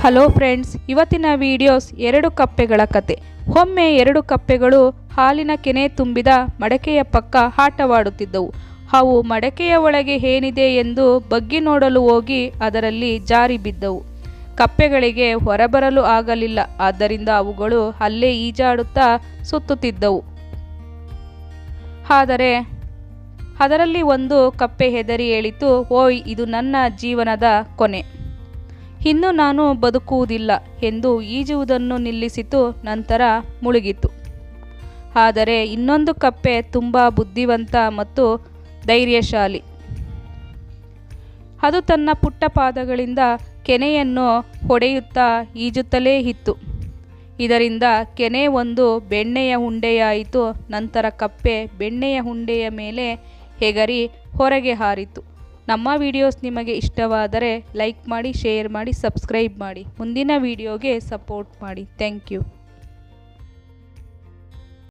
Hello friends, ಇವತ್ತಿನ videos ಎರಡು ಕಪ್ಪೆಗಳ ಕತೆ. ಒಮ್ಮೆ ಎರಡು ಕಪ್ಪೆಗಳು ಹಾಲಿನ ಕೆನೆ ತುಂಬಿದ ಮಡಕೆಯ ಪಕ್ಕ ಆಟವಾಡುತ್ತಿದ್ದವು. ಅವು ಮಡಕೆಯ ಒಳಗೆ ಏನಿದೆ ಎಂದು ಬಗ್ಗಿ ನೋಡಲು ಹೋಗಿ ಅದರಲ್ಲಿ ಜಾರಿ ಬಿದ್ದವು. ಕಪ್ಪೆಗಳಿಗೆ ಹೊರಬರಲು ಆಗಲಿಲ್ಲ. ಆದ್ದರಿಂದ ಅವುಗಳು ಅಲ್ಲೇ ಈಜಾಡುತ್ತಾ ಸುತ್ತುತ್ತಿದ್ದವು. ಆದರೆ ಅದರಲ್ಲಿ ಒಂದು ಕಪ್ಪೆ ಹೆದರಿ ಹೇಳಿತು, ಓಯ್, ಇದು ನನ್ನ ಜೀವನದ ಕೊನೆ. ಇನ್ನು ನಾನು ಬದುಕುವುದಿಲ್ಲ ಎಂದು ಈಜುವುದನ್ನು ನಿಲ್ಲಿಸಿತು. ನಂತರ ಮುಳುಗಿತು. ಆದರೆ ಇನ್ನೊಂದು ಕಪ್ಪೆ ತುಂಬ ಬುದ್ಧಿವಂತ ಮತ್ತು ಧೈರ್ಯಶಾಲಿ. ಅದು ತನ್ನ ಪುಟ್ಟ ಪಾದಗಳಿಂದ ಕೆನೆಯನ್ನು ಹೊಡೆಯುತ್ತಾ ಈಜುತ್ತಲೇ ಇತ್ತು. ಇದರಿಂದ ಕೆನೆ ಒಂದು ಬೆಣ್ಣೆಯ ಉಂಡೆಯಾಯಿತು. ನಂತರ ಕಪ್ಪೆ ಬೆಣ್ಣೆಯ ಉಂಡೆಯ ಮೇಲೆ ಎಗರಿ ಹೊರಗೆ ಹಾರಿತು. ನಮ್ಮ ವಿಡಿಯೋಸ್ ನಿಮಗೆ ಇಷ್ಟವಾದರೆ ಲೈಕ್ ಮಾಡಿ, ಶೇರ್ ಮಾಡಿ, ಸಬ್ಸ್ಕ್ರೈಬ್ ಮಾಡಿ. ಮುಂದಿನ ವಿಡಿಯೋಗೆ ಸಪೋರ್ಟ್ ಮಾಡಿ. Thank you.